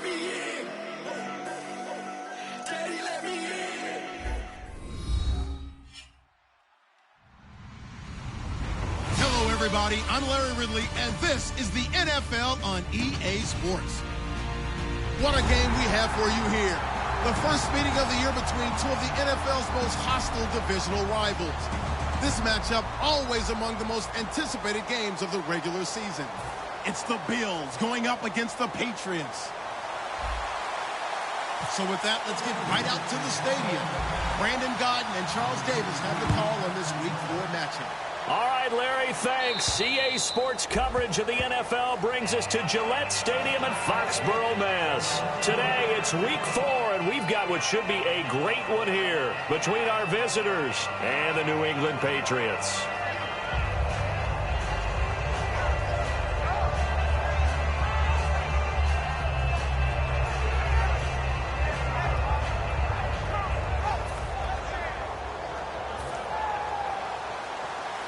me in. Daddy, let me in. Hello, everybody. I'm Larry Ridley, and this is the NFL on EA Sports. What a game we have for you here. The first meeting of the year between two of the NFL's most hostile divisional rivals. This matchup always among the most anticipated games of the regular season. It's the Bills going up against the Patriots. So with that, let's get right out to the stadium. Brandon Godden and Charles Davis have the call on this Week 4 matchup. All right, Larry, thanks. EA Sports coverage of the NFL brings us to Gillette Stadium in Foxborough, Mass. Today, it's Week 4, and we've got what should be a great one here between our visitors and the New England Patriots.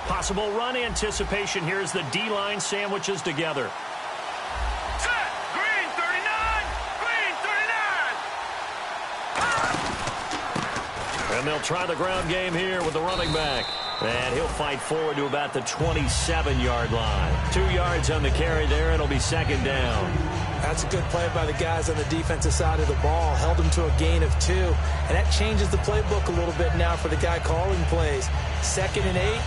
Possible run anticipation here as the D-line sandwiches together. Set! Green 39! Green 39! And they'll try the ground game here with the running back. And he'll fight forward to about the 27-yard line. 2 yards on the carry there. It'll be second down. That's a good play by the guys on the defensive side of the ball. Held them to a gain of 2. And that changes the playbook a little bit now for the guy calling plays. 2nd and 8.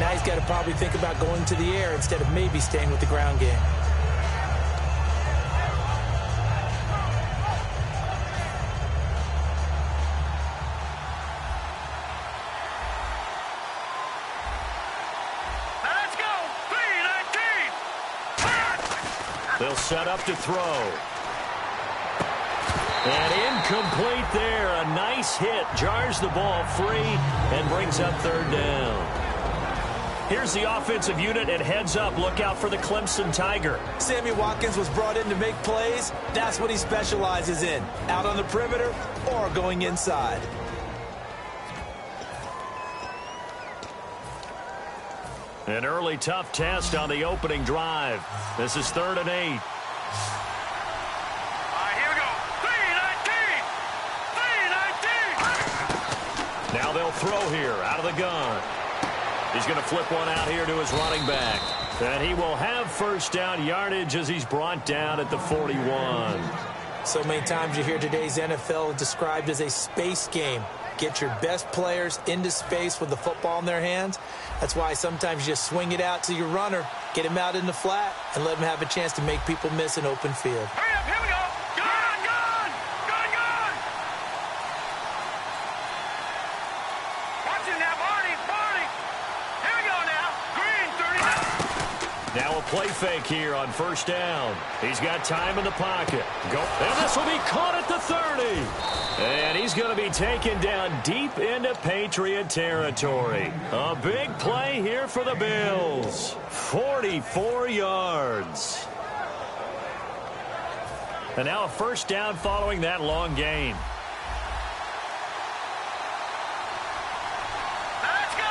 Now he's got to probably think about going to the air instead of maybe staying with the ground game. Let's go! 3-19! They'll set up to throw. And incomplete there. A nice hit. Jars the ball free and brings up third down. Here's the offensive unit at heads up. Look out for the Clemson Tiger. Sammy Watkins was brought in to make plays. That's what he specializes in. Out on the perimeter or going inside. An early tough test on the opening drive. This is 3rd and 8. All right, here we go. 3-19! 3-19! Now they'll throw here out of the gun. He's going to flip one out here to his running back. And he will have first down yardage as he's brought down at the 41. So many times you hear today's NFL described as a space game. Get your best players into space with the football in their hands. That's why sometimes you just swing it out to your runner, get him out in the flat, and let him have a chance to make people miss an open field. Hurry up, here we go! Gun! Gun! Gun! Gun! Watch him now, Barney! Barney! Here we go now! Green 39! Now a play fake here on first down. He's got time in the pocket. Go. And this will be caught at the 30. And he's going to be taken down deep into Patriot territory. A big play here for the Bills. 44 yards. And now a first down following that long gain. Let's go!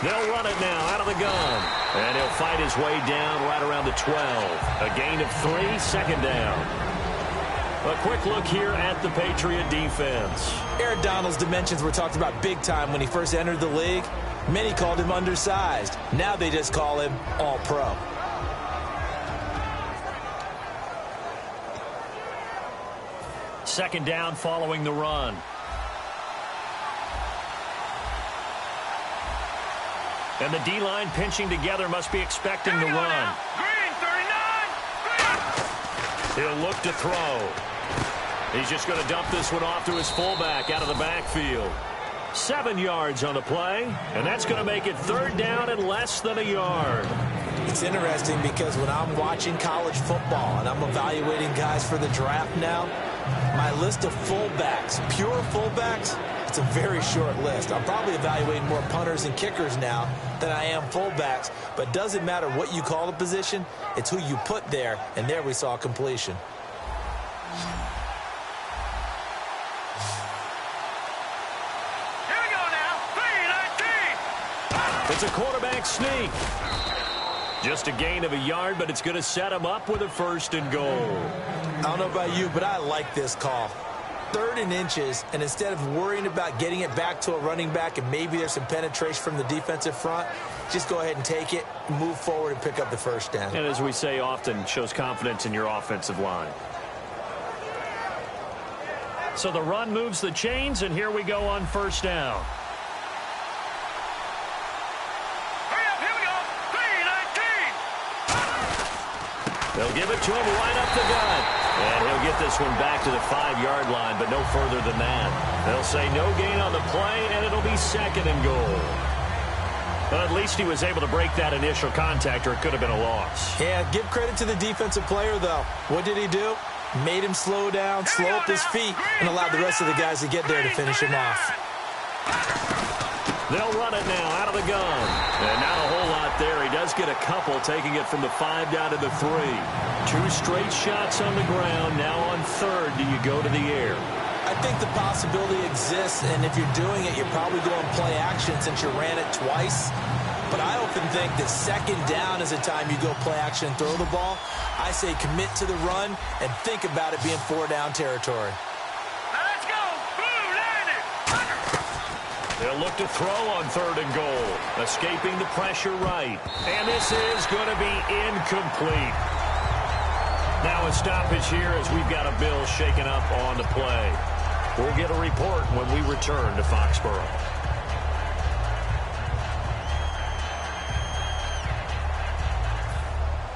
3-19! They'll run it now out of the gun. And he'll fight his way down right around the 12. A gain of 3, second down. A quick look here at the Patriot defense. Aaron Donald's dimensions were talked about big time when he first entered the league. Many called him undersized. Now they just call him all-pro. Second down following the run. And the D-line pinching together must be expecting the run. Green 39! Green! He'll look to throw. He's just going to dump this one off to his fullback out of the backfield. 7 yards on the play, and that's going to make it third down and less than a yard. It's interesting because when I'm watching college football and I'm evaluating guys for the draft now, my list of fullbacks, pure fullbacks, it's a very short list. I'm probably evaluating more punters and kickers now than I am fullbacks, but it doesn't matter what you call the position, it's who you put there, and there we saw completion. Here we go now. 3-19! It's a quarterback sneak. Just a gain of a yard, but it's going to set him up with a 1st and goal. I don't know about you, but I like this call. 3rd and inches, and instead of worrying about getting it back to a running back and maybe there's some penetration from the defensive front, just go ahead and take it, move forward, and pick up the 1st down. And as we say often, shows confidence in your offensive line. So the run moves the chains, and here we go on 1st down. Here we go. 3-19. They'll give it to him right up the gut. And he'll get this one back to the 5-yard line, but no further than that. They'll say no gain on the play, and it'll be 2nd and goal. But at least he was able to break that initial contact, or it could have been a loss. Yeah, give credit to the defensive player, though. What did he do? Made him slow down, slow up his feet, and allowed the rest of the guys to get there to finish him off. They'll run it now out of the gun. And not a whole lot there. He does get a couple, taking it from the 5 down to the 3. 2 straight shots on the ground. Now on 3rd, do you go to the air? I think the possibility exists, and if you're doing it, you're probably going play action since you ran it twice. But I often think that 2nd down is the time you go play action and throw the ball. I say commit to the run and think about it being 4-down territory. Let's go. Blue landed. They'll look to throw on 3rd and goal. Escaping the pressure right. And this is going to be incomplete. Now a stoppage here as we've got a Bill shaken up on the play. We'll get a report when we return to Foxborough.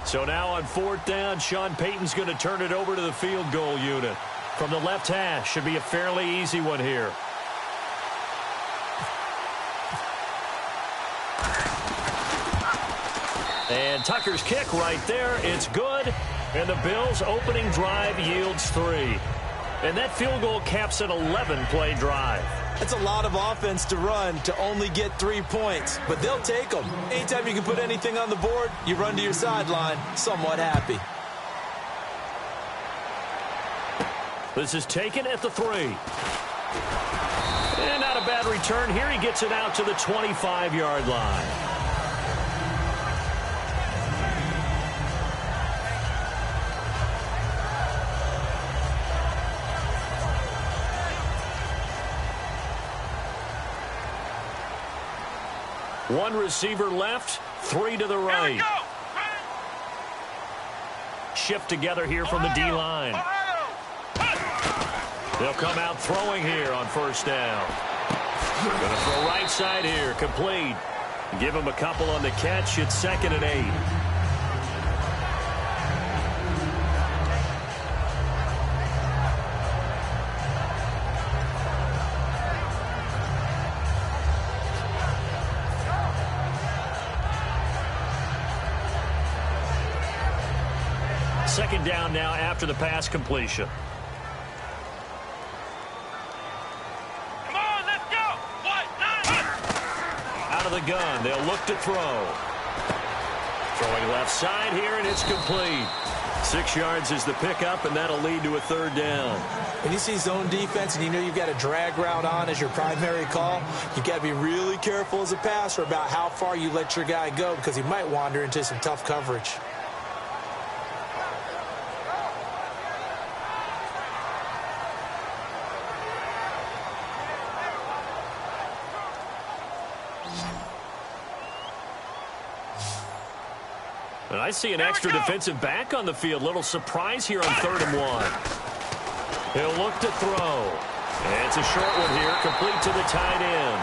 So now on 4th down, Sean Payton's going to turn it over to the field goal unit. From the left hash, should be a fairly easy one here. And Tucker's kick right there. It's good. And the Bills' opening drive yields 3. And that field goal caps an 11-play drive. It's a lot of offense to run to only get 3 points, but they'll take them. Anytime you can put anything on the board, you run to your sideline somewhat happy. This is taken at the 3. And not a bad return here. He gets it out to the 25-yard line. One receiver left, 3 to the right. Shift together here from the D-line. They'll come out throwing here on 1st down. Going to throw right side here, complete. Give him a couple on the catch. It's 2nd and 8. Second down now after the pass completion. Come on, let's go. What? Out of the gun, they'll look to throw. Throwing left side here, and it's complete. 6 yards is the pickup, and that'll lead to a 3rd down. When you see zone defense and you know you've got a drag route on as your primary call, you've got to be really careful as a passer about how far you let your guy go because he might wander into some tough coverage. And I see an extra defensive back on the field. Little surprise here on 3rd and 1. He'll look to throw. And it's a short one here, complete to the tight end.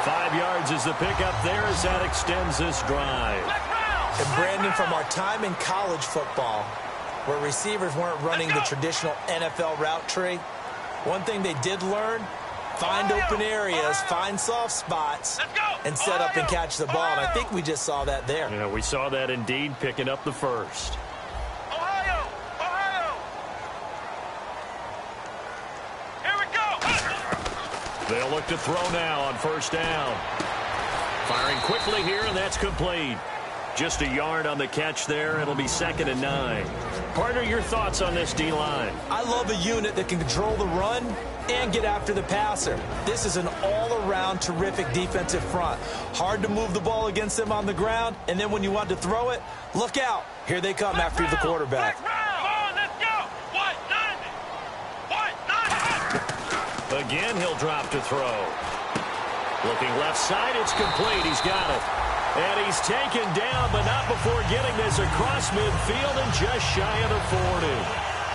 5 yards is the pickup there as that extends this drive. And Brandon, from our time in college football, where receivers weren't running the traditional NFL route tree, one thing they did learn, find open areas, find soft spots, and set up and catch the ball. And I think we just saw that there. Yeah, we saw that indeed, picking up the 1st. Ohio! Ohio! Here we go! They'll look to throw now on 1st down. Firing quickly here, and that's complete. Just a yard on the catch there. It'll be 2nd and 9. Partner, your thoughts on this D-line? I love a unit that can control the run and get after the passer. This is an all-around terrific defensive front. Hard to move the ball against them on the ground, and then when you want to throw it, look out. Here they come after the quarterback. Again, he'll drop to throw. Looking left side, it's complete. He's got it. And he's taken down, but not before getting this across midfield and just shy of the 40.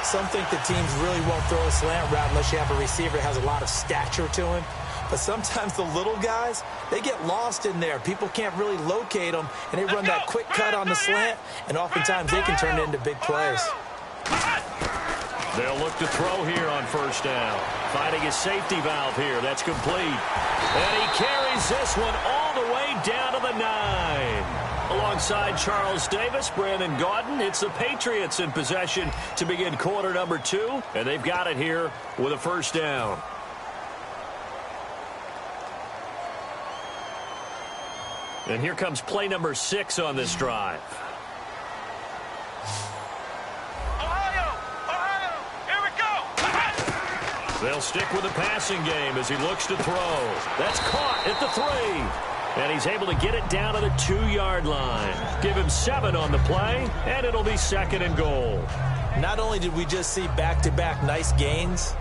Some think that teams really won't throw a slant route unless you have a receiver that has a lot of stature to him. But sometimes the little guys, they get lost in there. People can't really locate them, and they run that quick cut on the slant, and oftentimes they can turn it into big plays. They'll look to throw here on 1st down. Finding his safety valve here. That's complete. And he carries this one all the way down to the 9. Alongside Charles Davis, Brandon Gaudin, it's the Patriots in possession to begin quarter number 2. And they've got it here with a 1st down. And here comes play number 6 on this drive. They'll stick with the passing game as he looks to throw. That's caught at the 3. And he's able to get it down to the 2-yard line. Give him 7 on the play, and it'll be 2nd and goal. Not only did we just see back-to-back nice gains,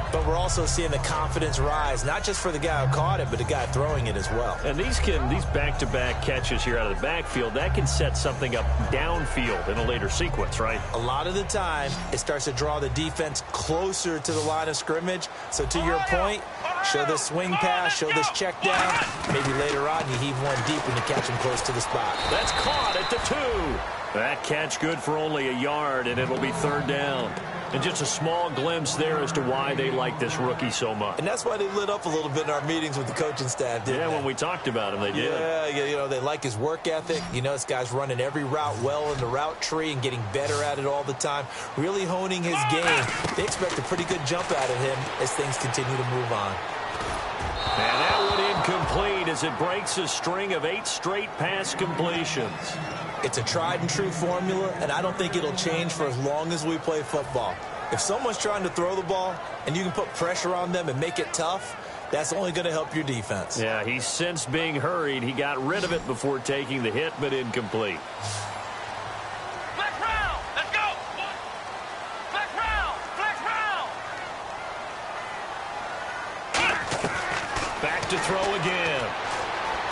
but we're also seeing the confidence rise, not just for the guy who caught it, but the guy throwing it as well. And these back-to-back catches here out of the backfield, that can set something up downfield in a later sequence, right? A lot of the time, it starts to draw the defense closer to the line of scrimmage. So to your point, show this swing pass, show this check down. Maybe later on, you heave one deep when you catch him close to the spot. That's caught at the 2. That catch good for only a yard, and it'll be 3rd down. And just a small glimpse there as to why they like this rookie so much. And that's why they lit up a little bit in our meetings with the coaching staff, didn't they? When we talked about him, they did. Yeah, they like his work ethic. You know, this guy's running every route well in the route tree and getting better at it all the time, really honing his game. They expect a pretty good jump out of him as things continue to move on. And that one incomplete as it breaks a string of 8 straight pass completions. It's a tried-and-true formula, and I don't think it'll change for as long as we play football. If someone's trying to throw the ball and you can put pressure on them and make it tough, that's only going to help your defense. Yeah, he's since being hurried. He got rid of it before taking the hit, but incomplete. Flex round. Let's go. Flex round. Flex round. Back to throw again.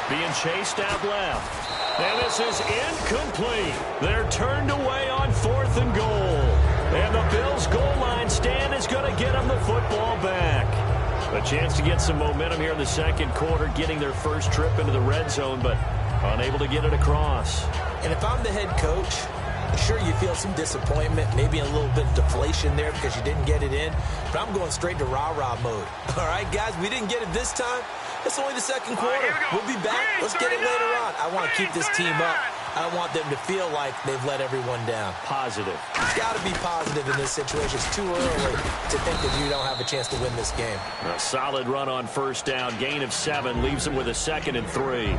Being chased out left. And this is incomplete. They're turned away on 4th and goal. And the Bills' goal line stand is going to get them the football back. A chance to get some momentum here in the 2nd quarter, getting their first trip into the red zone, but unable to get it across. And if I'm the head coach, sure, you feel some disappointment, maybe a little bit of deflation there because you didn't get it in, but I'm going straight to rah-rah mode. All right, guys, we didn't get it this time. It's only the 2nd quarter. We'll be back. Let's get it later on. I want to keep this team up. I don't want them to feel like they've let everyone down. Positive. It's got to be positive in this situation. It's too early to think that you don't have a chance to win this game. A solid run on 1st down. Gain of 7 leaves them with a 2nd and 3.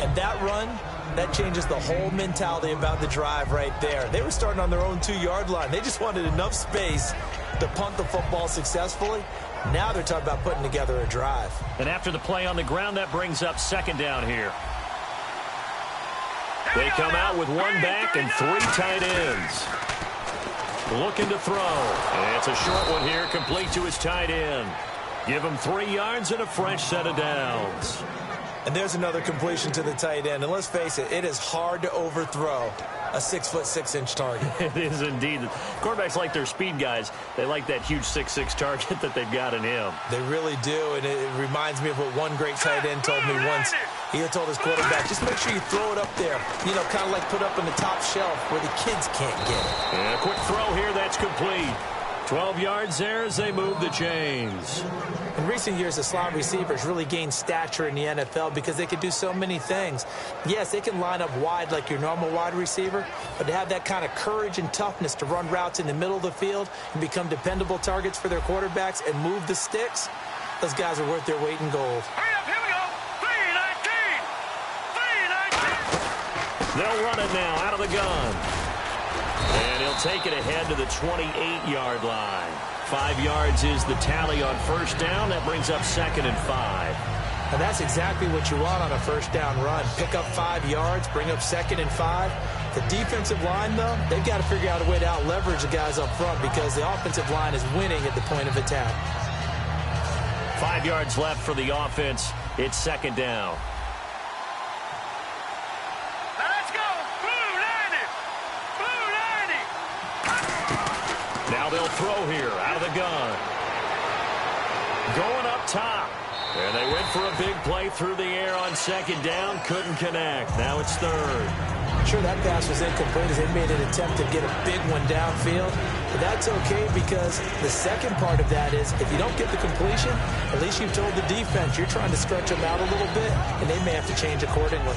And that run, that changes the whole mentality about the drive right there. They were starting on their own 2-yard line. They just wanted enough space to punt the football successfully. Now they're talking about putting together a drive. And after the play on the ground, that brings up 2nd down here. They come out with 1 back and 3 tight ends. Looking to throw. And it's a short one here, complete to his tight end. Give him 3 yards and a fresh set of downs. And there's another completion to the tight end. And let's face it, it is hard to overthrow a 6'6" target. It is indeed. Quarterbacks like their speed guys. They like that huge 6'6" target that they've got in him. They really do, and it reminds me of what one great tight end told me once. He had told his quarterback, just make sure you throw it up there. You know, kind of like put up on the top shelf where the kids can't get it. And a quick throw here, that's complete. 12 yards there as they move the chains. In recent years, the slot receivers really gained stature in the NFL because they could do so many things. Yes, they can line up wide like your normal wide receiver, but to have that kind of courage and toughness to run routes in the middle of the field and become dependable targets for their quarterbacks and move the sticks, those guys are worth their weight in gold. Hurry up, here we go. 3-19. 3-19. They'll run it now out of the gun. And he'll take it ahead to the 28-yard line. 5 yards is the tally on first down. That brings up 2nd and 5. And that's exactly what you want on a first down run. Pick up 5 yards, bring up 2nd and 5. The defensive line, though, they've got to figure out a way to out-leverage the guys up front because the offensive line is winning at the point of attack. 5 yards left for the offense. It's 2nd down. Now let's go. Blue 90. Blue 90. Now they'll throw here out of the gun. Going up top. And they went for a big play through the air on 2nd down. Couldn't connect. Now it's 3rd. Sure, that pass was incomplete as they made an attempt to get a big one downfield. But that's okay because the second part of that is if you don't get the completion, at least you've told the defense you're trying to stretch them out a little bit, and they may have to change accordingly.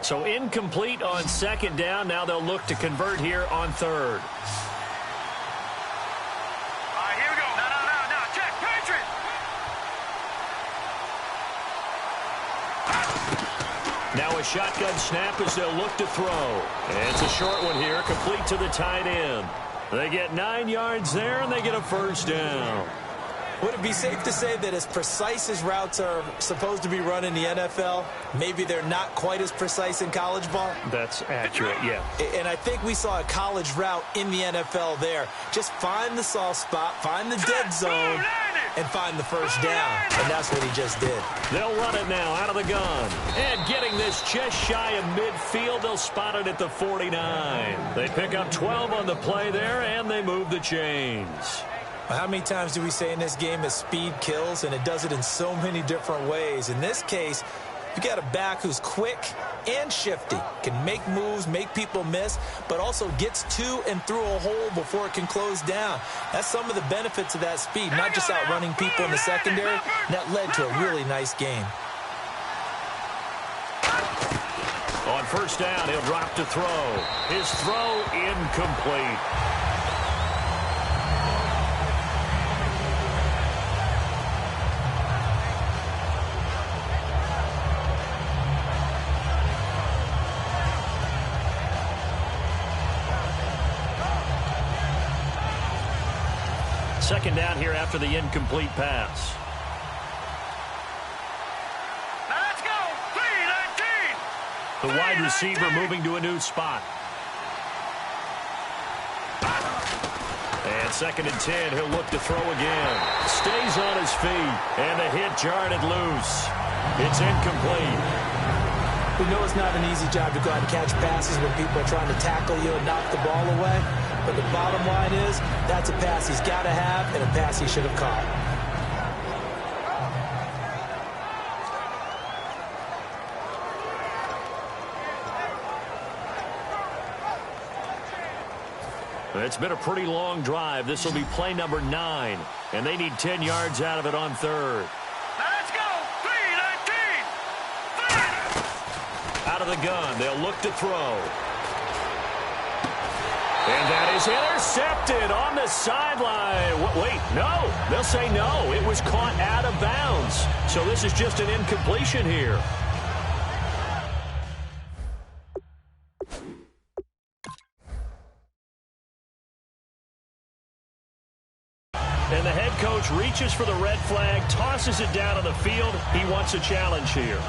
So incomplete on 2nd down. Now they'll look to convert here on 3rd. All right, here we go. Now, check. Patriot. Now a shotgun snap as they'll look to throw. And it's a short one here, complete to the tight end. They get 9 yards there, and they get a first down. Would it be safe to say that as precise as routes are supposed to be run in the NFL, maybe they're not quite as precise in college ball? That's accurate, yeah. And I think we saw a college route in the NFL there. Just find the soft spot, find the dead zone, and find the first down. And that's what he just did. They'll run it now out of the gun. And getting this just shy of midfield, they'll spot it at the 49. They pick up 12 on the play there, and they move the chains. How many times do we say in this game that speed kills, and it does it in so many different ways? In this case, you got a back who's quick and shifty, can make moves, make people miss, but also gets to and through a hole before it can close down. That's some of the benefits of that speed, not just outrunning people in the secondary. That led to a really nice game. On first down, he'll drop to throw. His throw incomplete. Second down here after the incomplete pass. Now let's go. 3-19. The wide receiver moving to a new spot. And 2nd and 10, he'll look to throw again. Stays on his feet, and the hit jarred it loose. It's incomplete. We know it's not an easy job to go out and catch passes when people are trying to tackle you and knock the ball away. But the bottom line is, that's a pass he's got to have and a pass he should have caught. It's been a pretty long drive. This will be play number 9, and they need 10 yards out of it on 3rd. Now let's go. 3-19. Out of the gun, they'll look to throw. And that is intercepted on the sideline. Wait, no. They'll say no. It was caught out of bounds. So this is just an incompletion here. And the head coach reaches for the red flag, tosses it down on the field. He wants a challenge here.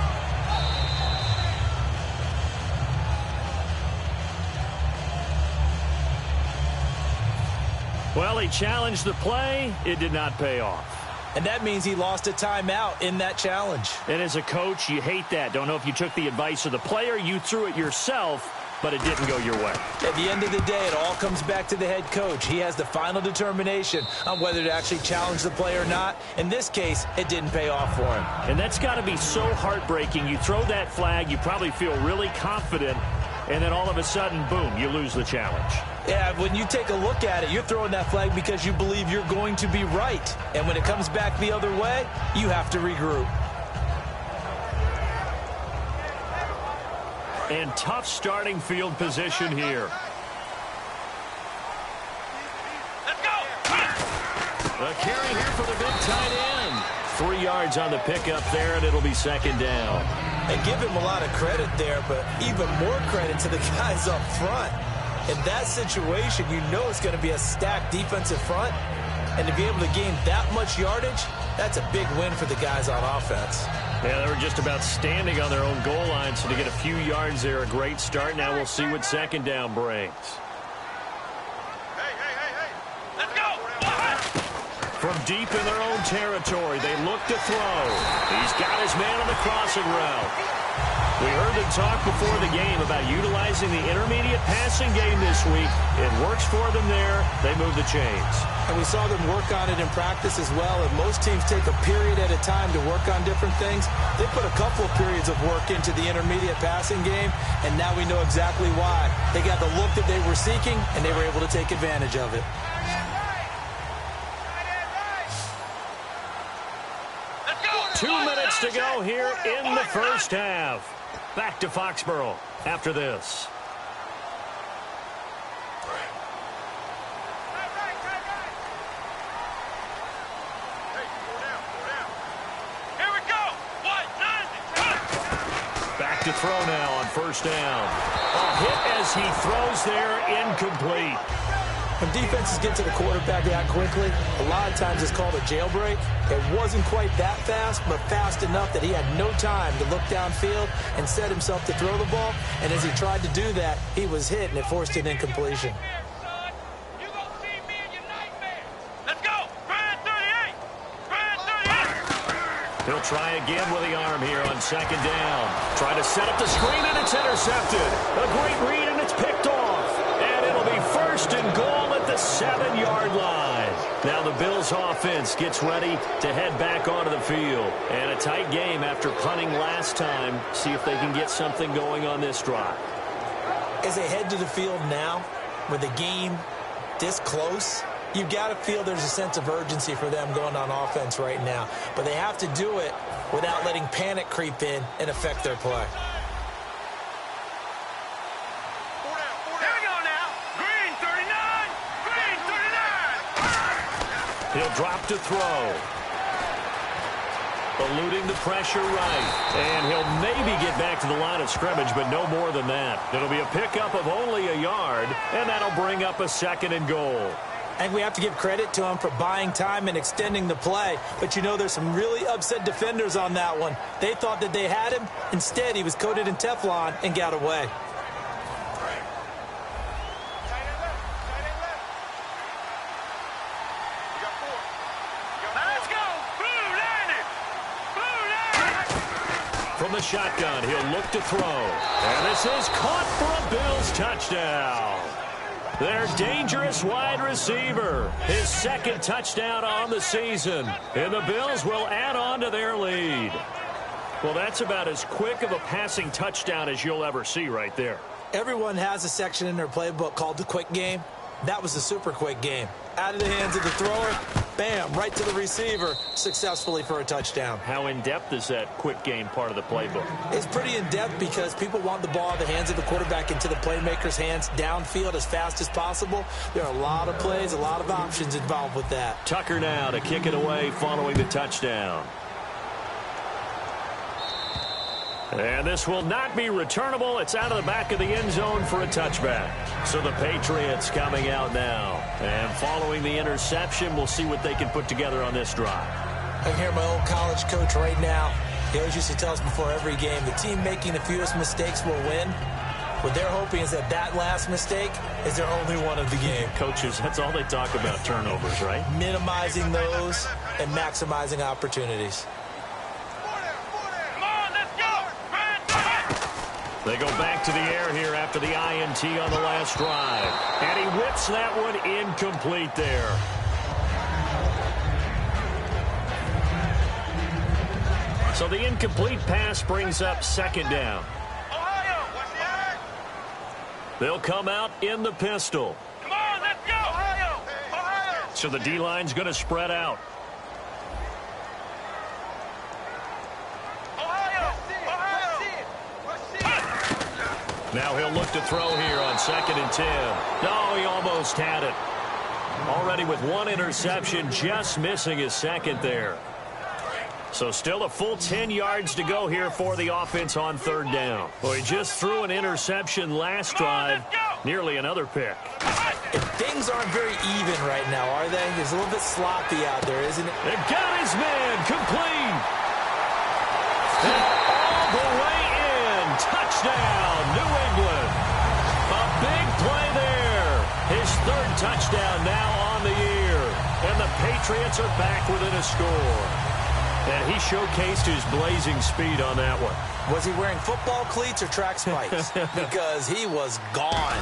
Well, he challenged the play. It did not pay off. And that means he lost a timeout in that challenge. And as a coach, you hate that. Don't know if you took the advice of the player, you threw it yourself, but it didn't go your way. At the end of the day, it all comes back to the head coach. He has the final determination on whether to actually challenge the play or not. In this case, it didn't pay off for him. And that's got to be so heartbreaking. You throw that flag, you probably feel really confident, and then all of a sudden, boom, you lose the challenge. Yeah, when you take a look at it, you're throwing that flag because you believe you're going to be right. And when it comes back the other way, you have to regroup. And tough starting field position here. Let's go. A carry here for the big tight end. 3 yards on the pickup there, and it'll be second down. And give him a lot of credit there, but even more credit to the guys up front. In that situation, you know it's going to be a stacked defensive front. And to be able to gain that much yardage, that's a big win for the guys on offense. Yeah, they were just about standing on their own goal line, so to get a few yards there, a great start. Now we'll see what second down brings. Let's go. From deep in their own territory, they look to throw. He's got his man on the crossing route. We heard them talk before the game about utilizing the intermediate passing game this week. It works for them there. They move the chains. And we saw them work on it in practice as well. And most teams take a period at a time to work on different things. They put a couple of periods of work into the intermediate passing game, and now we know exactly why. They got the look that they were seeking, and they were able to take advantage of it. 2 minutes to go here in the first half. Back to Foxborough after this. Here we go. Back to throw now on first down. A hit as he throws there, incomplete. When defenses get to the quarterback that quickly, a lot of times it's called a jailbreak. It wasn't quite that fast, but fast enough that he had no time to look downfield and set himself to throw the ball. And as he tried to do that, he was hit, and it forced an incompletion. Let's go. Brand 38. Brand 38. He'll try again with the arm here on second down. Try to set up the screen, and it's intercepted. A great read, and it's picked off. And it'll be first and goal at the 7-yard line. Now the Bills offense gets ready to head back onto the field. And a tight game after punting last time. See if they can get something going on this drive. As they head to the field now, with the game this close, you've got to feel there's a sense of urgency for them going on offense right now. But they have to do it without letting panic creep in and affect their play. He'll drop to throw. Eluding the pressure right. And he'll maybe get back to the line of scrimmage, but no more than that. It'll be a pickup of only a yard, and that'll bring up a second and goal. And we have to give credit to him for buying time and extending the play. But, you know, there's some really upset defenders on that one. They thought that they had him. Instead, he was coated in Teflon and got away. From the shotgun, he'll look to throw. And this is caught for a Bills touchdown. Their dangerous wide receiver. His second touchdown on the season. And the Bills will add on to their lead. Well, that's about as quick of a passing touchdown as you'll ever see right there. Everyone has a section in their playbook called the quick game. That was the super quick game. Out of the hands of the thrower, bam, right to the receiver, successfully for a touchdown. How in-depth is that quick game part of the playbook? It's pretty in-depth because people want the ball in the hands of the quarterback into the playmaker's hands downfield as fast as possible. There are a lot of plays, a lot of options involved with that. Tucker now to kick it away following the touchdown. And this will not be returnable. It's out of the back of the end zone for a touchback. So the Patriots coming out now. And following the interception, we'll see what they can put together on this drive. I hear my old college coach right now. He always used to tell us before every game, the team making the fewest mistakes will win. What they're hoping is that that last mistake is their only one of the game. Coaches, that's all they talk about, turnovers, right? Minimizing those and maximizing opportunities. They go back to the air here after the INT on the last drive. And he whips that one incomplete there. So the incomplete pass brings up second down. They'll come out in the pistol. Come on, let's go! Ohio! So the D-line's going to spread out. Now he'll look to throw here on 2nd and 10. No, he almost had it. Already with one interception, just missing his second there. So still a full 10 yards to go here for the offense on 3rd down. Well, he just threw an interception last drive. Nearly another pick. Things aren't very even right now, are they? It's a little bit sloppy out there, isn't it? They got his man complete. And all the way in. Touchdown, New England. A big play there. His 3rd touchdown now on the year. And the Patriots are back within a score. And he showcased his blazing speed on that one. Was he wearing football cleats or track spikes? Because he was gone.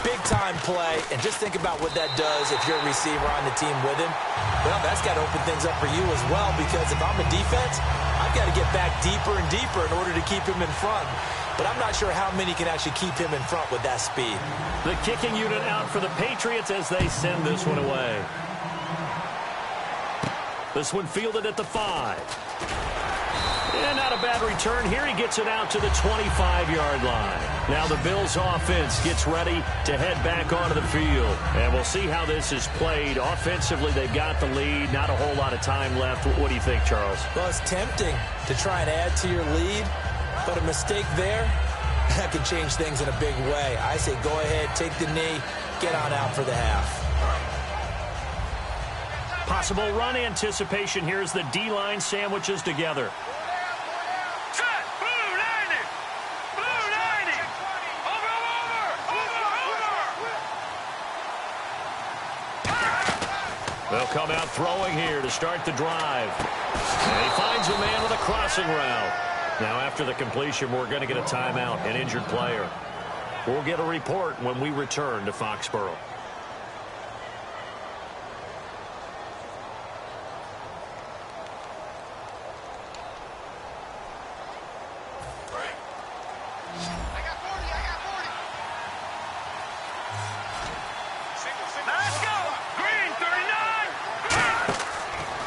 Big-time play, and just think about what that does if you're a receiver on the team with him. Well, that's got to open things up for you as well, because if I'm a defense, I've got to get back deeper and deeper in order to keep him in front. But I'm not sure how many can actually keep him in front with that speed. The kicking unit out for the Patriots as they send this one away. This one fielded at the 5. And not a bad return here. He gets it out to the 25-yard line. Now the Bills offense gets ready to head back onto the field. And we'll see how this is played. Offensively, they've got the lead. Not a whole lot of time left. What do you think, Charles? Well, it's tempting to try and add to your lead. But a mistake there, that could change things in a big way. I say go ahead, take the knee, get on out for the half. Possible run anticipation here as the D-line sandwiches together. They'll come out throwing here to start the drive. And he finds a man with a crossing route. Now after the completion, we're going to get a timeout, an injured player. We'll get a report when we return to Foxborough.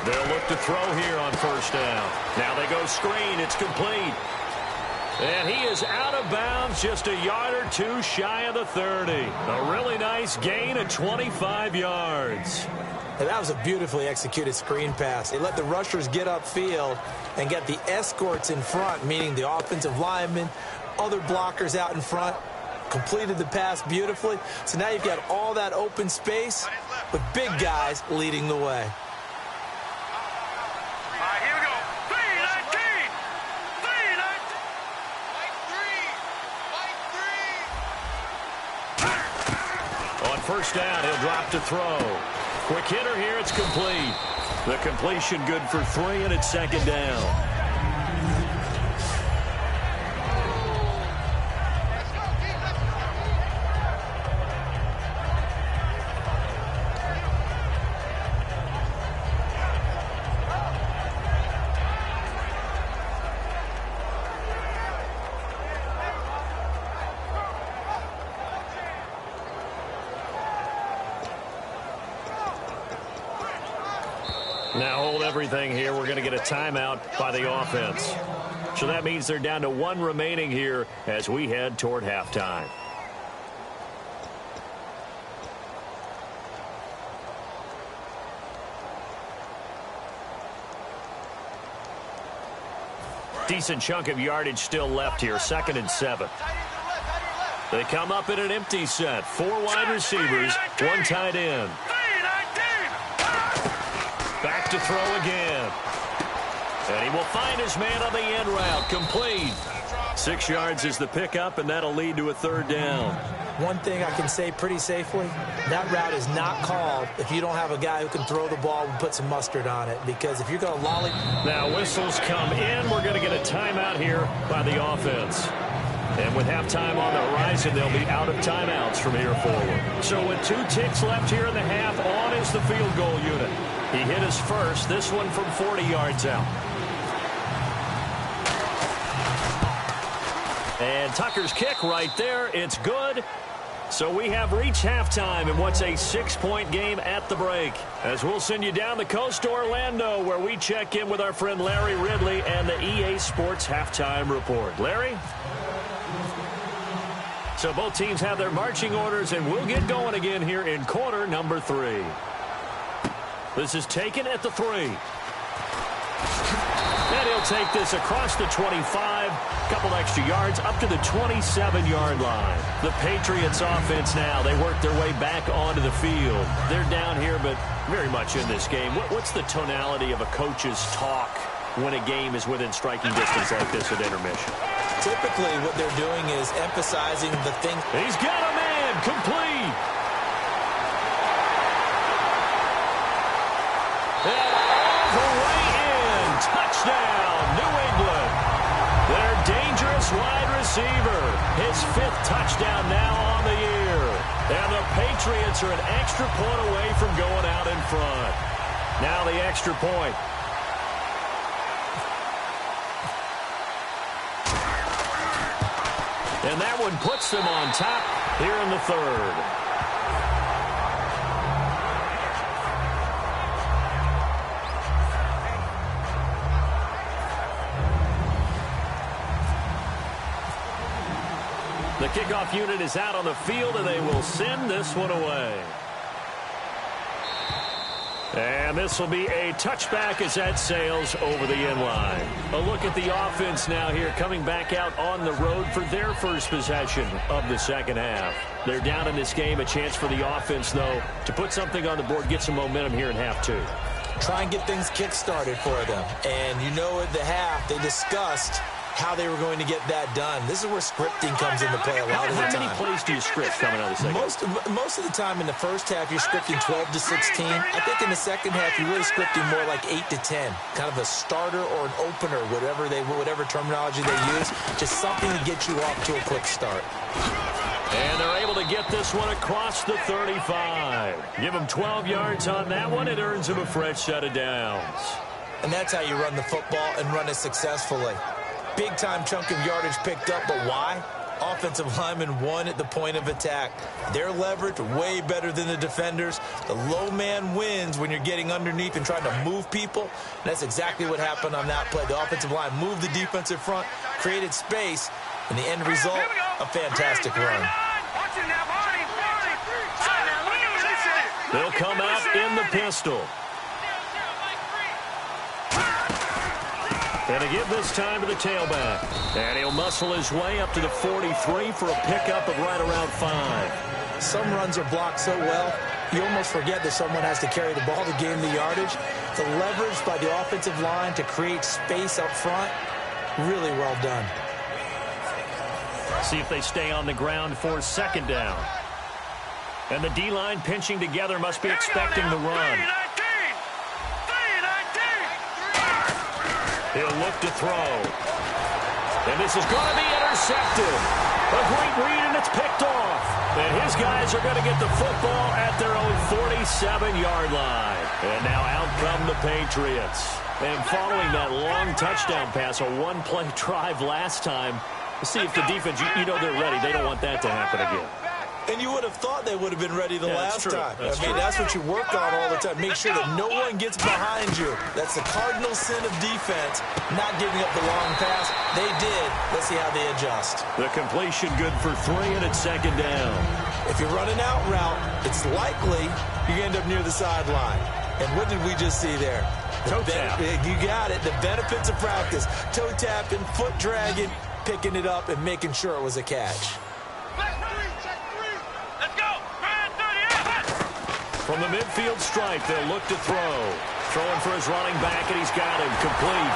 They'll look to throw here on 1st down. Now they go screen. It's complete. And he is out of bounds, just a yard or two shy of the 30. A really nice gain of 25 yards. And that was a beautifully executed screen pass. They let the rushers get upfield and get the escorts in front, meaning the offensive linemen, other blockers out in front. Completed the pass beautifully. So now you've got all that open space with big guys leading the way. First down, he'll drop to throw. Quick hitter here, it's complete. The completion good for 3, and it's 2nd down. Now hold everything here. We're going to get a timeout by the offense. So that means they're down to 1 remaining here as we head toward halftime. Decent chunk of yardage still left here. 2nd and 7. They come up in an empty set. 4 wide receivers, 1 tight end. Back to throw again. And he will find his man on the end route. Complete. 6 yards is the pickup, and that'll lead to a 3rd down. One thing I can say pretty safely, that route is not called if you don't have a guy who can throw the ball and put some mustard on it. Because if you're going to lolly... Now whistles come in. We're going to get a timeout here by the offense. And with halftime on the horizon, they'll be out of timeouts from here forward. So with 2 ticks left here in the half, on is the field goal unit. He hit his first, this one from 40 yards out. And Tucker's kick right there, it's good. So we have reached halftime in what's a 6-point game at the break. As we'll send you down the coast to Orlando, where we check in with our friend Larry Ridley and the EA Sports Halftime Report. Larry? So both teams have their marching orders, and we'll get going again here in quarter number 3. This is taken at the 3. And he'll take this across the 25, couple extra yards, up to the 27-yard line. The Patriots offense now, they work their way back onto the field. They're down here, but very much in this game. What's the tonality of a coach's talk when a game is within striking distance like this at intermission? Typically, what they're doing is emphasizing the thing. He's got a man, complete. And all the way in, touchdown, New England. Their dangerous wide receiver, his 5th touchdown now on the year. And the Patriots are an extra point away from going out in front. Now the extra point. And that one puts them on top here in the 3rd. The kickoff unit is out on the field, and they will send this one away. And this will be a touchback as that sails over the end line. A look at the offense now here, coming back out on the road for their first possession of the second half. They're down in this game. A chance for the offense, though, to put something on the board, get some momentum here in half 2. Try and get things kick-started for them. And you know at the half, they discussed how they were going to get that done. This is where scripting comes into play a lot of the time. How many plays do you script coming out of the second half? Most of the time in the first half, you're scripting 12 to 16. I think in the second half, you're really scripting more like 8 to 10. Kind of a starter or an opener, whatever terminology they use. Just something to get you off to a quick start. And they're able to get this one across the 35. Give them 12 yards on that one. It earns them a fresh set of downs. And that's how you run the football and run it successfully. Big-time chunk of yardage picked up, but why? Offensive linemen won at the point of attack. Their leverage way better than the defenders. The low man wins when you're getting underneath and trying to move people. And that's exactly what happened on that play. The offensive line moved the defensive front, created space, and the end result, a fantastic run. They'll come out in the pistol. And to give this time to the tailback. And he'll muscle his way up to the 43 for a pickup of right around 5. Some runs are blocked so well, you almost forget that someone has to carry the ball to gain the yardage. The leverage by the offensive line to create space up front, really well done. See if they stay on the ground for second down. And the D-line pinching together, must be expecting the run. He'll look to throw. And this is going to be intercepted. A great read, and it's picked off. And his guys are going to get the football at their own 47-yard line. And now out come the Patriots. And following that long touchdown pass, a one-play drive last time, see if the defense, you know they're ready. They don't want that to happen again. And you would have thought they would have been ready the last time. That's what you work on all the time. Make sure that no one gets behind you. That's the cardinal sin of defense, not giving up the long pass. They did. Let's see how they adjust. The completion good for 3, and it's second down. If you're running out route, it's likely you end up near the sideline. And what did we just see there? Toe tap. You got it. The benefits of practice. Toe tapping, foot dragging, picking it up, and making sure it was a catch. From the midfield stripe, they'll look to throw. Throwing for his running back, and he's got him complete.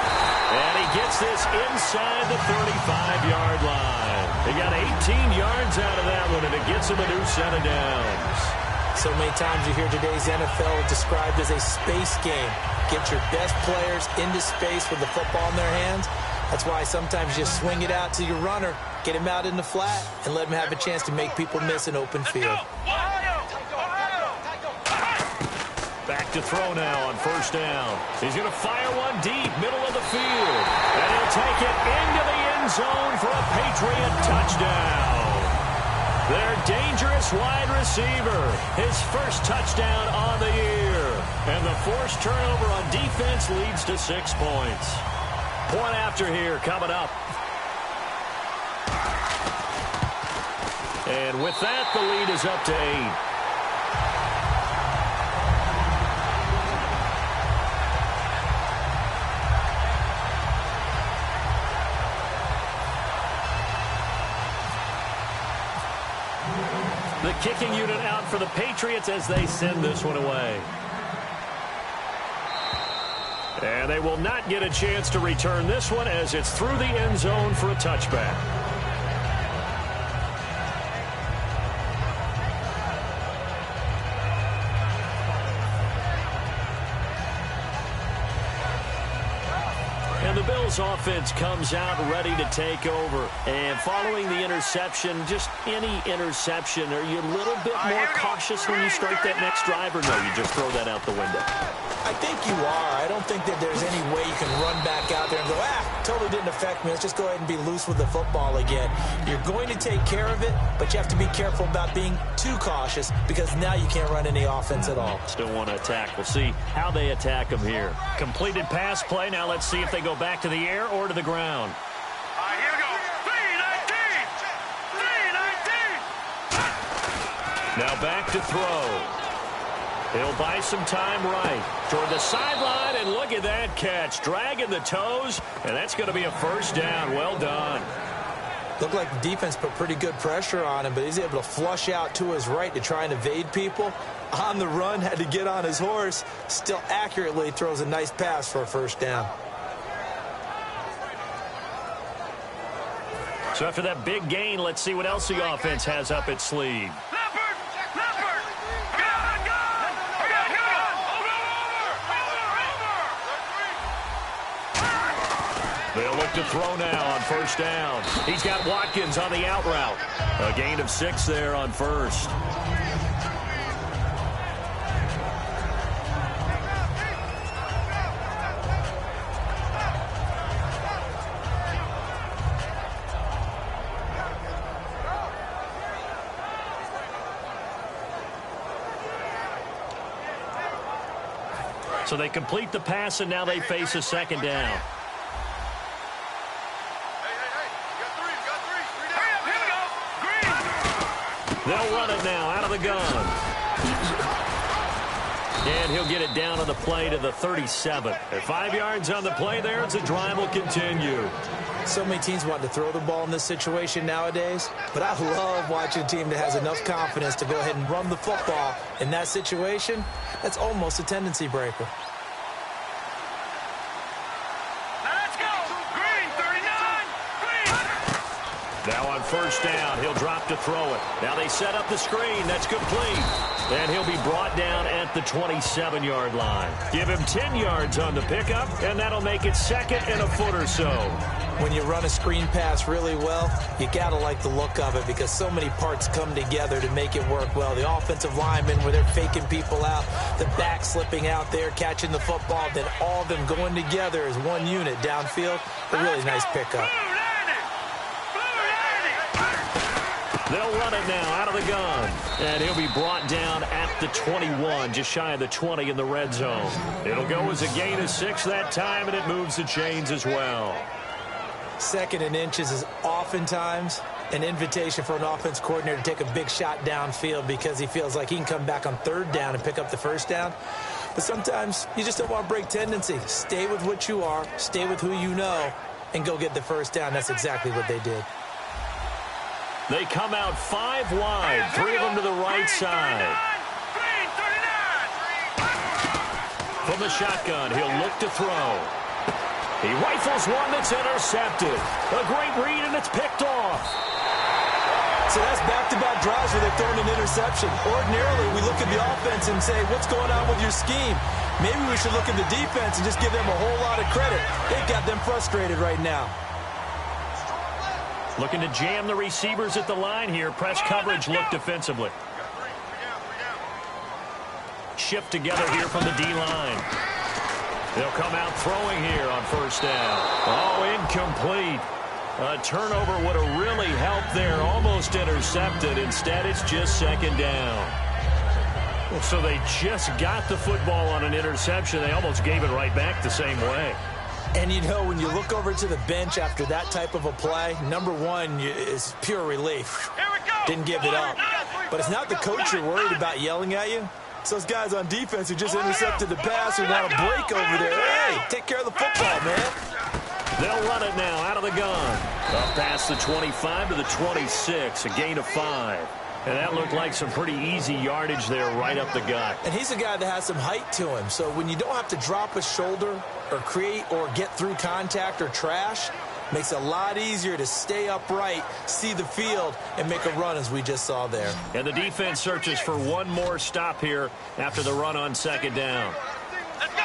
And he gets this inside the 35-yard line. He got 18 yards out of that one, and it gets him a new set of downs. So many times you hear today's NFL described as a space game. Get your best players into space with the football in their hands. That's why sometimes you swing it out to your runner, get him out in the flat, and let him have a chance to make people miss an open field. Back to throw now on first down. He's going to fire one deep, middle of the field. And he'll take it into the end zone for a Patriot touchdown. Their dangerous wide receiver, his first touchdown on the year. And the forced turnover on defense leads to 6 points. Point after here coming up. And with that, the lead is up to 8. The kicking unit out for the Patriots as they send this one away. And they will not get a chance to return this one as it's through the end zone for a touchback. And the Bills offense comes out ready to take over. And following the interception, just any interception, are you a little bit more cautious when you start that next drive, or no, you just throw that out the window? I think you are. I don't think that there's any way you can run back out there and go, totally didn't affect me. Let's just go ahead and be loose with the football again. You're going to take care of it, but you have to be careful about being too cautious because now you can't run any offense at all. Still want to attack. We'll see how they attack them here. Completed pass play. Now let's see if they go back to the air or to the ground. Here we go. 3-19. 3-19. Now back to throw. He'll buy some time right toward the sideline, and look at that catch. Dragging the toes, and that's going to be a first down. Well done. Looked like the defense put pretty good pressure on him, but he's able to flush out to his right to try and evade people. On the run, had to get on his horse. Still accurately throws a nice pass for a first down. So after that big gain, let's see what else the offense has up its sleeve. They'll look to throw now on first down. He's got Watkins on the out route. A gain of 6 there on first. So they complete the pass, and now they face a second down. They'll run it now out of the gun. And he'll get it down on the play to the 37. At 5 yards on the play there, as the drive will continue. So many teams want to throw the ball in this situation nowadays, but I love watching a team that has enough confidence to go ahead and run the football. In that situation, that's almost a tendency breaker. Now on first down, he'll drop to throw it. Now they set up the screen. That's complete. And he'll be brought down at the 27-yard line. Give him 10 yards on the pickup, and that'll make it second and a foot or so. When you run a screen pass really well, you got to like the look of it because so many parts come together to make it work well. The offensive linemen, where they're faking people out, the back slipping out there, catching the football, then all of them going together as one unit downfield. A really nice pickup. They'll run it now out of the gun. And he'll be brought down at the 21, just shy of the 20 in the red zone. It'll go as a gain of 6 that time, and it moves the chains as well. Second and inches is oftentimes an invitation for an offense coordinator to take a big shot downfield because he feels like he can come back on third down and pick up the first down. But sometimes you just don't want to break tendency. Stay with what you are, stay with who you know, and go get the first down. That's exactly what they did. They come out 5 wide, 3 of them to the right side. From the shotgun, he'll look to throw. He rifles one that's intercepted. A great read, and it's picked off. So that's back-to-back drives where they're throwing an interception. Ordinarily, we look at the offense and say, what's going on with your scheme? Maybe we should look at the defense and just give them a whole lot of credit. They've got them frustrated right now. Looking to jam the receivers at the line here. Press coverage look defensively. Shift together here from the D-line. They'll come out throwing here on first down. Oh, incomplete. A turnover would have really helped there. Almost intercepted. Instead, it's just second down. So they just got the football on an interception. They almost gave it right back the same way. And, you know, when you look over to the bench after that type of a play, number one is pure relief. Here we go. didn't give it up. But it's not the coach you're worried about yelling at you. It's those guys on defense who just intercepted the pass and want to break over there. Hey, take care of the football, man. They'll run it now out of the gun. Up past the 25 to the 26, a gain of 5. And that looked like some pretty easy yardage there right up the gut. And he's a guy that has some height to him. So when you don't have to drop a shoulder or create or get through contact or trash, makes it a lot easier to stay upright, see the field, and make a run as we just saw there. And the defense searches for one more stop here after the run on second down. Let's go!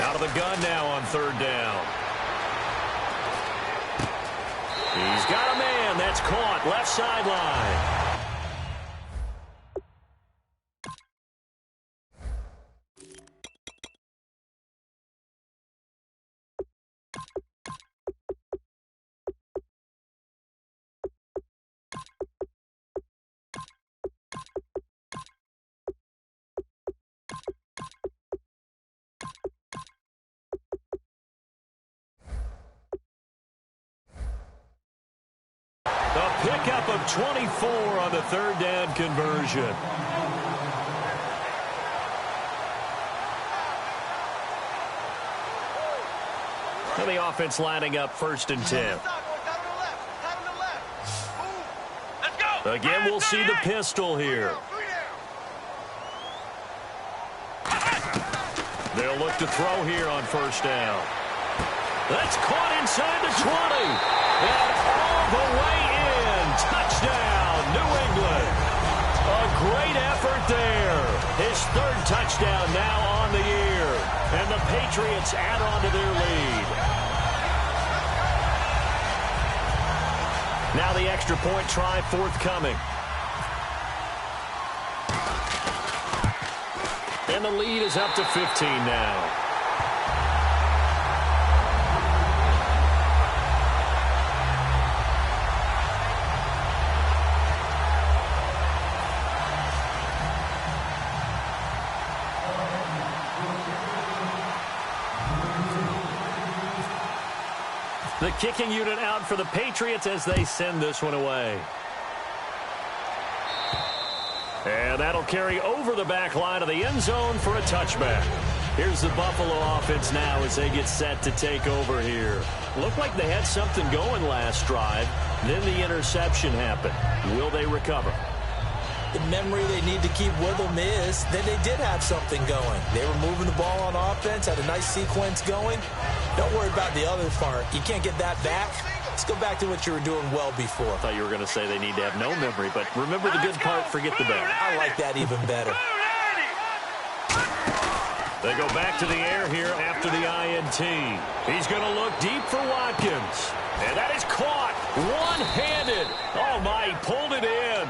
Out of the gun now on third down. He's got a man. That's caught. Left sideline. A pickup of 24 on the third down conversion. And the offense lining up 1st and 10. Again, we'll see the pistol here. They'll look to throw here on 1st down. That's caught inside the 20. And all the way in. Touchdown, New England. A great effort there. His 3rd touchdown now on the year. And the Patriots add on to their lead. Now the extra point try forthcoming. And the lead is up to 15 now. The kicking unit out for the Patriots as they send this one away. And that'll carry over the back line of the end zone for a touchback. Here's the Buffalo offense now as they get set to take over here. Looked like they had something going last drive. Then the interception happened. Will they recover? The memory they need to keep with them is that they did have something going. They were moving the ball on offense, had a nice sequence going. Don't worry about the other part. You can't get that back. Let's go back to what you were doing well before. I thought you were going to say they need to have no memory, but remember the good part, forget the bad. I like that even better. They go back to the air here after the INT. He's going to look deep for Watkins. And that is caught one-handed. Oh, my, he pulled it in.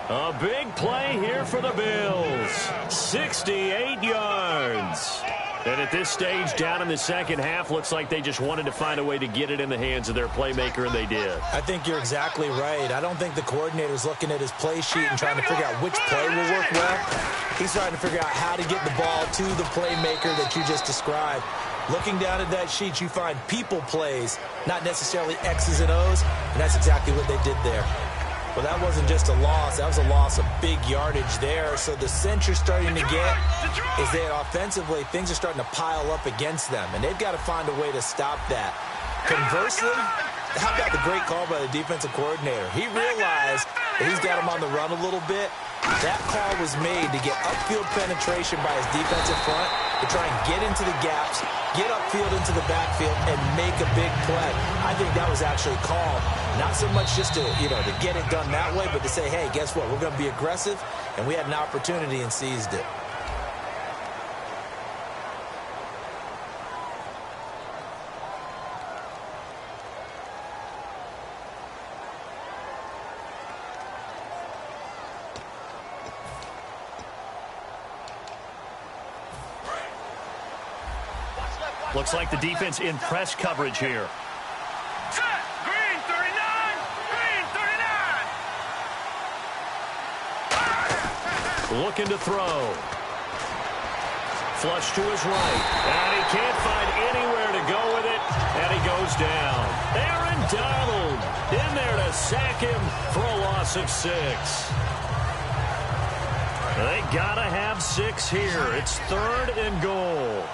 A big play here for the Bills. 68 yards. And at this stage, down in the second half, looks like they just wanted to find a way to get it in the hands of their playmaker, and they did. I think you're exactly right. I don't think the coordinator's looking at his play sheet and trying to figure out which play will work well. He's trying to figure out how to get the ball to the playmaker that you just described. Looking down at that sheet, you find people plays, not necessarily X's and O's, and that's exactly what they did there. Well, that wasn't just a loss. That was a loss of big yardage there. So the sense you're starting to get is that offensively, things are starting to pile up against them, and they've got to find a way to stop that. Conversely, how about the great call by the defensive coordinator? He realized that he's got him on the run a little bit. That call was made to get upfield penetration by his defensive front to try and get into the gaps, get upfield into the backfield, and make a big play. I think that was actually called. Not so much just to, to get it done that way, but to say, hey, guess what? We're going to be aggressive, and we had an opportunity and seized it. Looks like the defense in press coverage here. Set. Green 39. Green 39. Looking to throw. Flush to his right. And he can't find anywhere to go with it. And he goes goes down. Aaron Donald in there to sack him for a loss of 6. They got to have 6 here. It's 3rd and goal.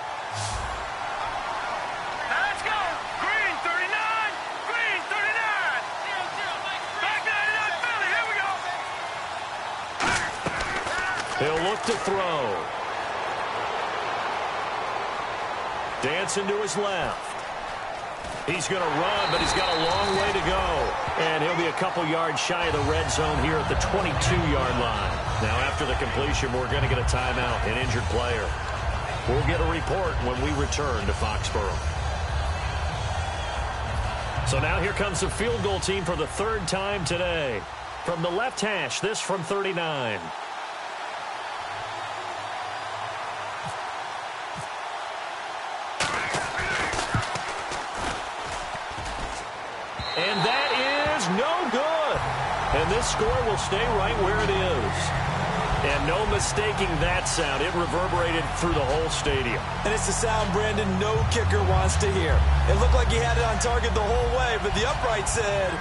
Let's go. Green 39. Green 39. Back 99 Philly. Here we go. He'll look to throw. Dancing to his left. He's going to run, but he's got a long way to go. And he'll be a couple yards shy of the red zone here at the 22-yard line. Now, after the completion, we're going to get a timeout, an injured player. We'll get a report when we return to Foxborough. So now here comes the field goal team for the 3rd time today. From the left hash, this from 39. And that is no good. And this score will stay right where it is. And no mistaking that sound. It reverberated through the whole stadium. And it's the sound Brandon no kicker wants to hear. It looked like he had it on target the whole way, but the upright said,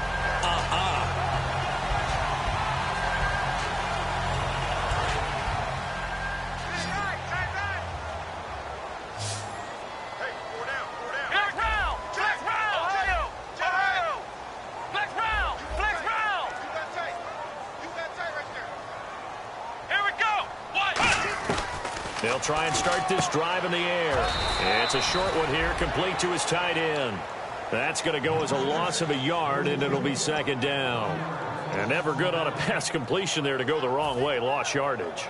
They'll try and start this drive in the air. It's a short one here, complete to his tight end. That's going to go as a loss of a yard, and it'll be 2nd down. And never good on a pass completion there to go the wrong way. Lost yardage.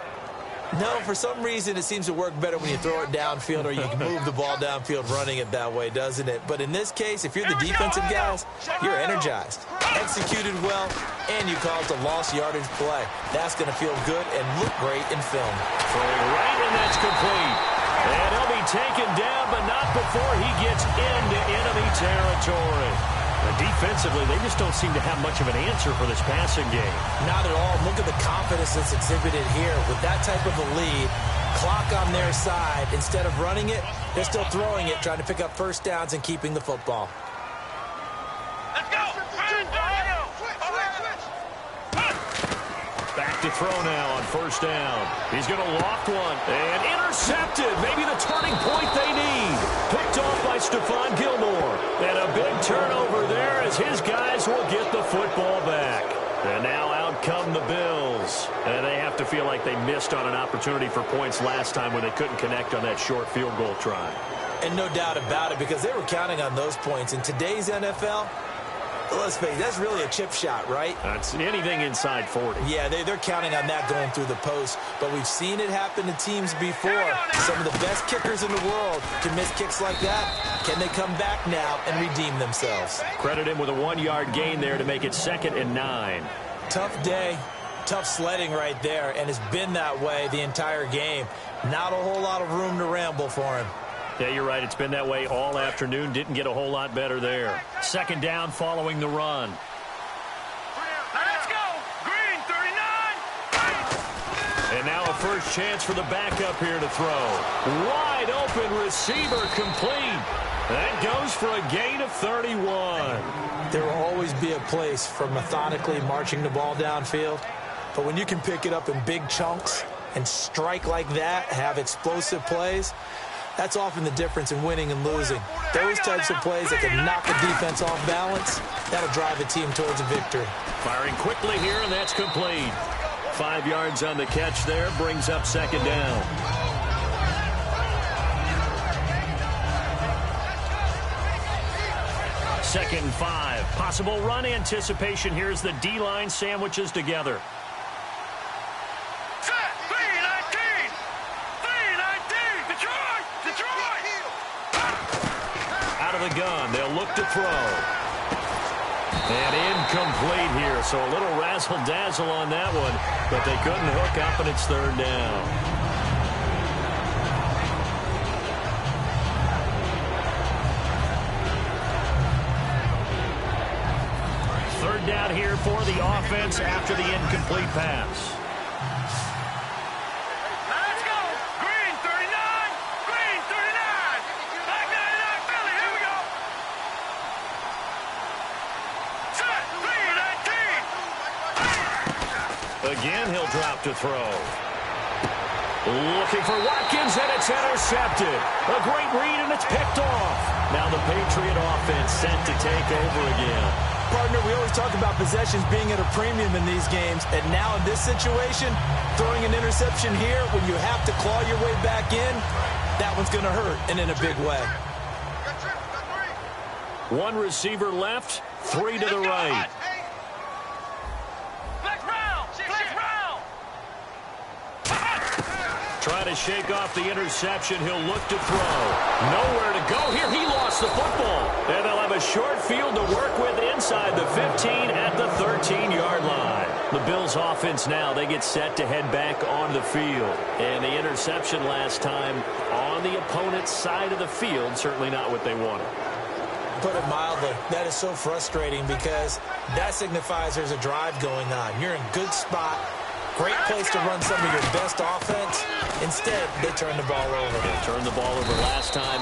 No, for some reason it seems to work better when you throw it downfield or you can move the ball downfield running it that way, doesn't it? But in this case, if you're the defensive guys, you're energized, executed well, and you caused a lost yardage play. That's going to feel good and look great in film. Throwing right, and that's complete. And he'll be taken down, but not before he gets into enemy territory. And defensively, they just don't seem to have much of an answer for this passing game. Not at all. Look at the confidence that's exhibited here. With that type of a lead, clock on their side, instead of running it, they're still throwing it, trying to pick up 1st downs and keeping the football. Let's go. Back to throw now on 1st down. He's going to loft one and intercepted. Maybe the turning point they need. Picked off by Stephon Gilmore. And a big turnover there as his guys will get the football back. And now out come the Bills. And they have to feel like they missed on an opportunity for points last time when they couldn't connect on that short field goal try. And no doubt about it, because they were counting on those points. In today's NFL, let's face it, that's really a chip shot, right? That's anything inside 40. Yeah, they're counting on that going through the post. But we've seen it happen to teams before. Some of the best kickers in the world can miss kicks like that. Can they come back now and redeem themselves? Credit him with a 1-yard gain there to make it 2nd and 9. Tough day, tough sledding right there, and it's been that way the entire game. Not a whole lot of room to ramble for him. Yeah, you're right. It's been that way all afternoon. Didn't get a whole lot better there. 2nd down following the run. Let's go. Green 39. And now a first chance for the backup here to throw. Wide open receiver complete. That goes for a gain of 31. There will always be a place for methodically marching the ball downfield. But when you can pick it up in big chunks and strike like that, have explosive plays, that's often the difference in winning and losing. Those types of plays that can knock a defense off balance, that'll drive a team towards a victory. Firing quickly here, and that's complete. 5 yards on the catch there, brings up 2nd down. Second and 5. Possible run anticipation. Here's the D-line sandwiches together. The gun. They'll look to throw. And incomplete here. So a little razzle-dazzle on that one, but they couldn't hook up, and it's 3rd down. Third down here for the offense after the incomplete pass. Again, he'll drop to throw. Looking for Watkins, and it's intercepted. A great read, and it's picked off. Now the Patriot offense sent to take over again. Partner, we always talk about possessions being at a premium in these games, and now in this situation, throwing an interception here when you have to claw your way back in, that one's going to hurt, and in a big way. One receiver left, 3 to the right. Trying to shake off the interception. He'll look to throw. Nowhere to go here. He lost the football. And they'll have a short field to work with inside the 15 at the 13-yard line. The Bills offense now, they get set to head back on the field. And the interception last time on the opponent's side of the field, certainly not what they wanted. Put it mildly, that is so frustrating because that signifies there's a drive going on. You're in good spot. Great place to run some of your best offense. Instead, they turn the ball over. They turned the ball over last time.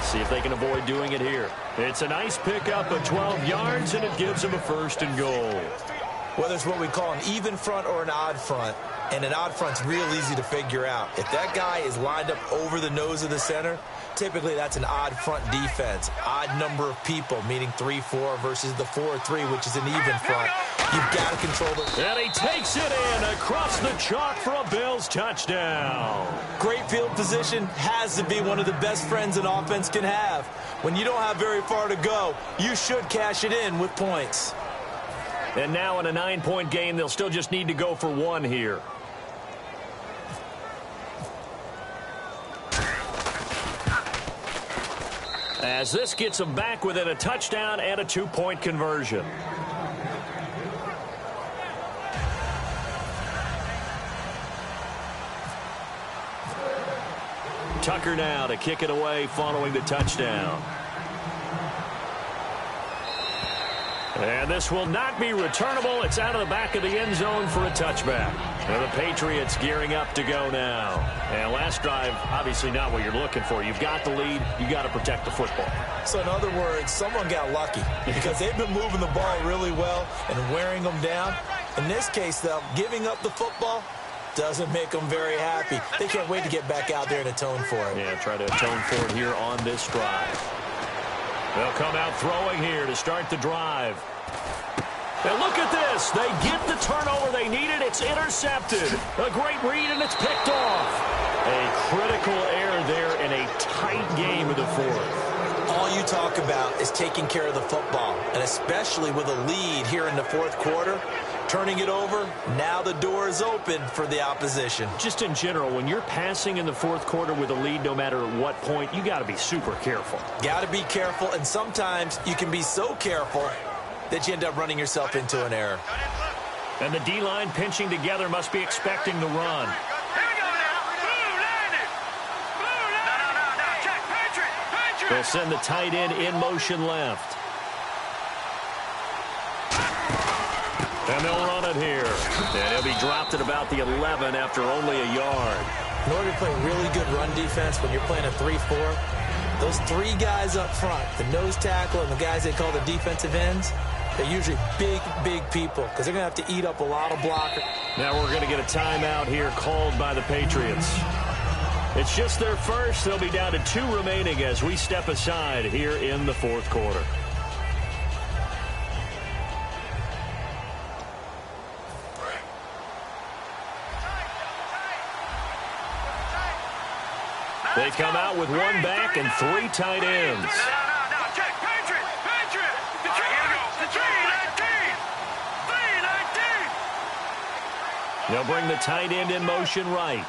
See if they can avoid doing it here. It's a nice pickup of 12 yards, and it gives them a 1st and goal. Whether it's what we call an even front or an odd front, and an odd front's real easy to figure out. If that guy is lined up over the nose of the center, typically that's an odd front defense. Odd number of people, meaning 3-4 versus the 4-3, which is an even front. You've got to control the... And he takes it in across the chalk for a Bills touchdown. Great field position has to be one of the best friends an offense can have. When you don't have very far to go, you should cash it in with points. And now in a 9-point game, they'll still just need to go for 1 here. As this gets them back within a touchdown and a 2-point conversion. Tucker now to kick it away following the touchdown. And this will not be returnable. It's out of the back of the end zone for a touchback. And the Patriots gearing up to go now. And last drive, obviously not what you're looking for. You've got the lead. You've got to protect the football. So in other words, someone got lucky because they've been moving the ball really well and wearing them down. In this case, though, giving up the football doesn't make them very happy. They can't wait to get back out there and atone for it. Yeah, try to atone for it here on this drive. They'll come out throwing here to start the drive. And look at this. They get the turnover they needed. It's intercepted. A great read, and it's picked off. A critical error there in a tight game of the 4th. All you talk about is taking care of the football, and especially with a lead here in the 4th quarter. Turning it over, now the door is open for the opposition. Just in general, when you're passing in the 4th quarter with a lead, no matter at what point, you got to be super careful. Got to be careful, and sometimes you can be so careful that you end up running yourself into an error. And the D-line pinching together must be expecting the run. They'll send the tight end in motion left. And they'll run it here. And he'll be dropped at about the 11 after only a yard. In order to play really good run defense when you're playing a 3-4, those 3 guys up front, the nose tackle and the guys they call the defensive ends, they're usually big, big people because they're going to have to eat up a lot of blockers. Now we're going to get a timeout here called by the Patriots. It's just their first. They'll be down to 2 remaining as we step aside here in the 4th quarter. They come out with 1 back and 3 tight ends. They'll bring the tight end in motion right.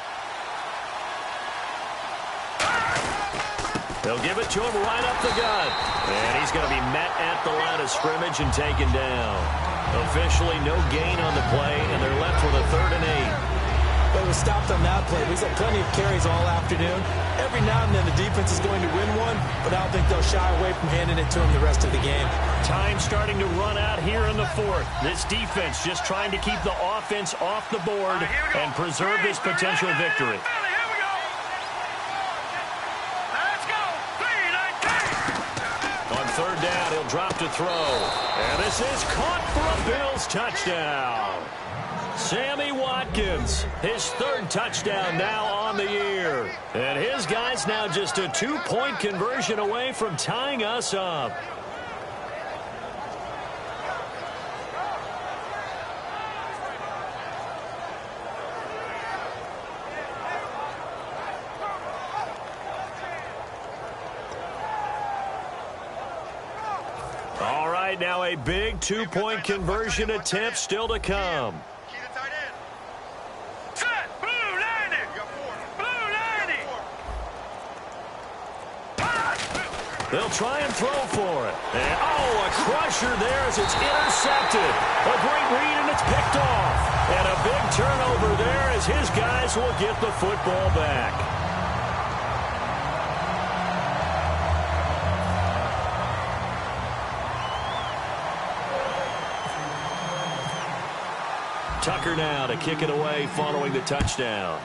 They'll give it to him right up the gut. And he's going to be met at the line of scrimmage and taken down. Officially no gain on the play, and they're left with a 3rd and 8. But it was stopped on that play. We've had plenty of carries all afternoon. Every now and then the defense is going to win one, but I don't think they'll shy away from handing it to him the rest of the game. Time starting to run out here in the 4th. This defense just trying to keep the offense off the board and preserve this potential victory. On 3rd down, he'll drop to throw. And this is caught for a Bills touchdown. Sammy Watkins, his third touchdown now on the year. And his guys now just a 2-point conversion away from tying us up. All right, now a big 2-point conversion attempt still to come. Set. Blue 90. Blue 90. They'll try and throw for it. And, oh, a crusher there as it's intercepted. A great read, and it's picked off. And a big turnover there as his guys will get the football back. Tucker now to kick it away following the touchdown.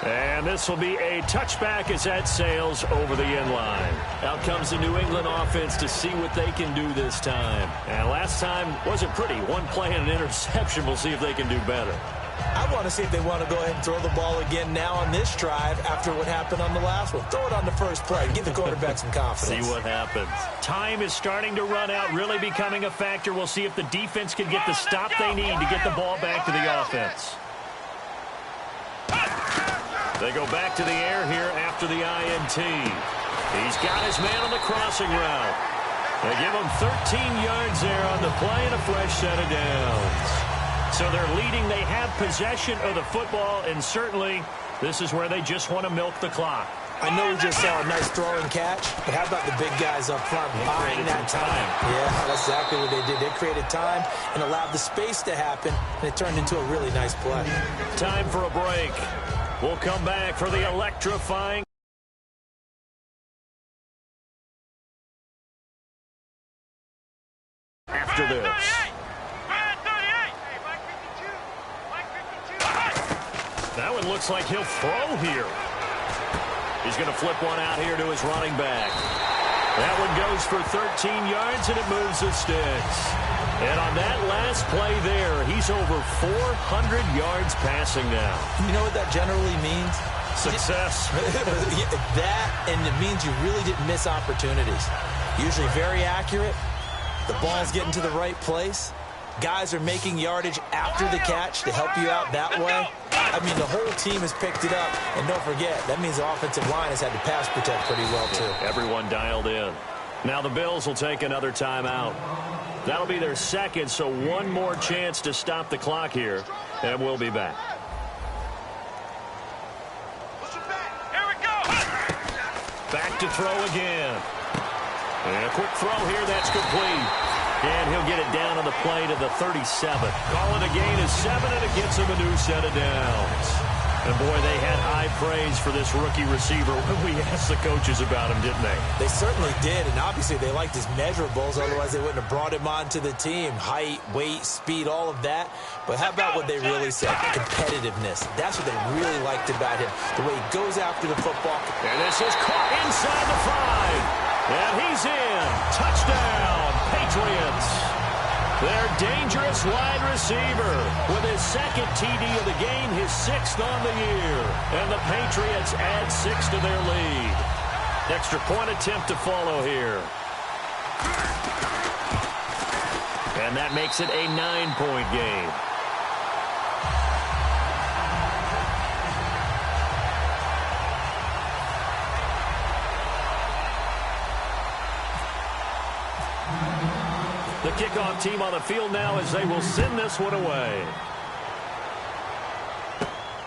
And this will be a touchback as that sails over the end line. Out comes the New England offense to see what they can do this time. And last time wasn't pretty. One play and an interception. We'll see if they can do better. I want to see if they want to go ahead and throw the ball again now on this drive after what happened on the last one. Throw it on the first play. Give the quarterback some confidence. See what happens. Time is starting to run out, really becoming a factor. We'll see if the defense can get the stop they need to get the ball back to the offense. They go back to the air here after the INT. He's got his man on the crossing route. They give him 13 yards there on the play and a fresh set of downs. So they're leading. They have possession of the football, and certainly this is where they just want to milk the clock. I know we just saw a nice throw and catch, but how about the big guys up front buying that time? Yeah, that's exactly what they did. They created time and allowed the space to happen, and it turned into a really nice play. Time for a break. We'll come back for the electrifying. After this. That one looks like he'll throw here. He's going to flip one out here to his running back. That one goes for 13 yards, and it moves the sticks. And on that last play there, he's over 400 yards passing now. You know what that generally means? Success. That, and it means you really didn't miss opportunities. Usually very accurate. The ball's getting to the right place. Guys are making yardage after the catch to help you out that way. I mean, the whole team has picked it up. And don't forget, that means the offensive line has had to pass protect pretty well, too. Everyone dialed in. Now the Bills will take another timeout. That'll be their second, so one more chance to stop the clock here. And we'll be back. Here we go. Back to throw again. And a quick throw here, that's complete. And he'll get it down on the play to the 37. Calling a gain of 7, and it gets him a new set of downs. And, boy, they had high praise for this rookie receiver when we asked the coaches about him, didn't they? They certainly did, and obviously they liked his measurables. Otherwise, they wouldn't have brought him onto the team. Height, weight, speed, all of that. But how about what they really said? Competitiveness. That's what they really liked about him. The way he goes after the football. And this is caught inside the 5. And he's in. Touchdown, Patriots. Their dangerous wide receiver with his second TD of the game, his 6th on the year. And the Patriots add 6 to their lead. Extra point attempt to follow here. And that makes it a 9-point game. The kickoff team on the field now as they will send this one away.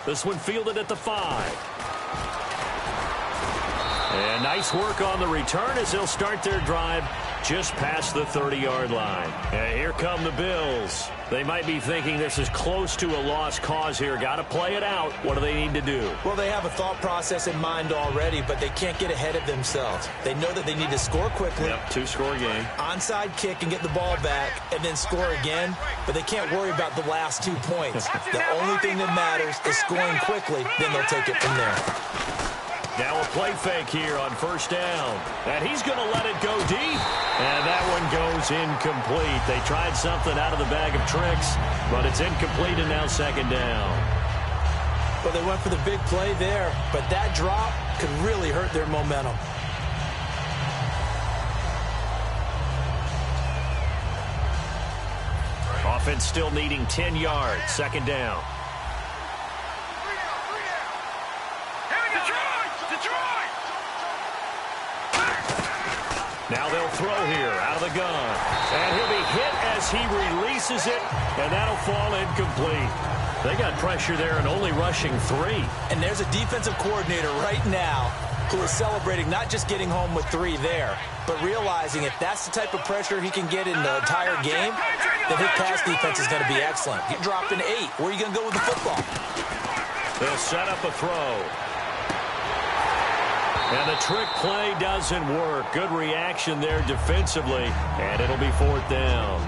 This one fielded at the 5. And nice work on the return as they'll start their drive just past the 30-yard line. And here come the Bills. They might be thinking this is close to a lost cause here. Got to play it out. What do they need to do? Well, they have a thought process in mind already, but they can't get ahead of themselves. They know that they need to score quickly. Yep, 2-score game. Onside kick and get the ball back and then score again, but they can't worry about the last 2 points. The only thing that matters is scoring quickly, then they'll take it from there. Now a play fake here on first down. And he's going to let it go deep. And that one goes incomplete. They tried something out of the bag of tricks, but it's incomplete and now second down. Well, they went for the big play there, but that drop could really hurt their momentum. Offense still needing 10 yards. Second down. Now they'll throw here out of the gun. And he'll be hit as he releases it, and that'll fall incomplete. They got pressure there and only rushing 3. And there's a defensive coordinator right now who is celebrating not just getting home with 3 there, but realizing if that's the type of pressure he can get in the entire game, then his pass defense is going to be excellent. Get dropped in 8. Where are you going to go with the football? They'll set up a throw. And the trick play doesn't work. Good reaction there defensively, and it'll be fourth down.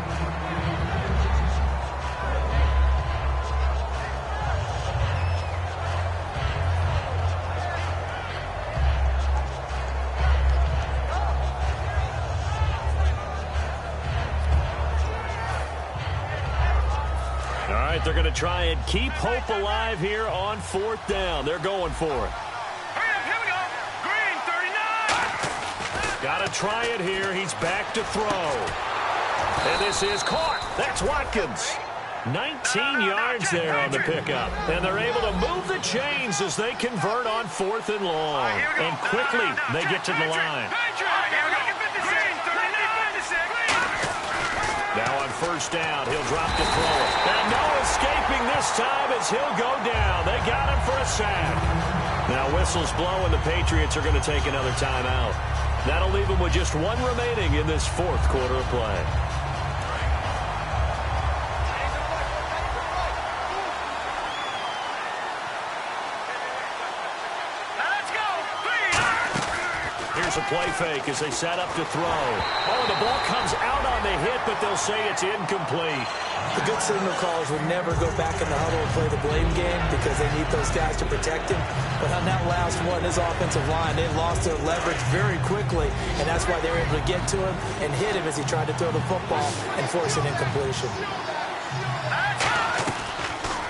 All right, they're going to try and keep hope alive here on fourth down. They're going for it. Got to try it here. He's back to throw. And this is caught. That's Watkins. 19 yards there on the pickup. And they're able to move the chains as they convert on fourth and long. And quickly, they get to the line. Now on first down, he'll drop to throw it. And no escaping this time as he'll go down. They got him for a sack. Now whistles blow, and the Patriots are going to take another timeout. That'll leave them with just 1 remaining in this fourth quarter of play. Here's a play fake as they set up to throw. Oh, and the ball comes out on the hit, but they'll say it's incomplete. The good signal callers would never go back in the huddle and play the blame game because they need those guys to protect him. But on that last one, his offensive line, they lost their leverage very quickly, and that's why they were able to get to him and hit him as he tried to throw the football and force an incompletion.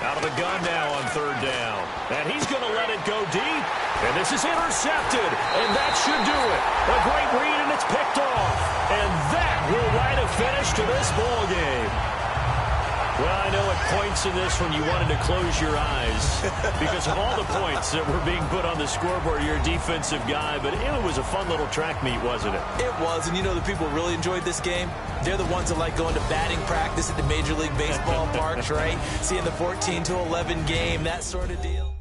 Out of the gun now on third down. And he's going to let it go deep. And this is intercepted. And that should do it. A great read, and it's picked off. And that will write a finish to this ball game. Well, I know at points in this when you wanted to close your eyes because of all the points that were being put on the scoreboard. You're a defensive guy, but it was a fun little track meet, wasn't it? It was, and you know the people really enjoyed this game? They're the ones that like going to batting practice at the Major League Baseball parks, right? Seeing the 14-11 game, that sort of deal.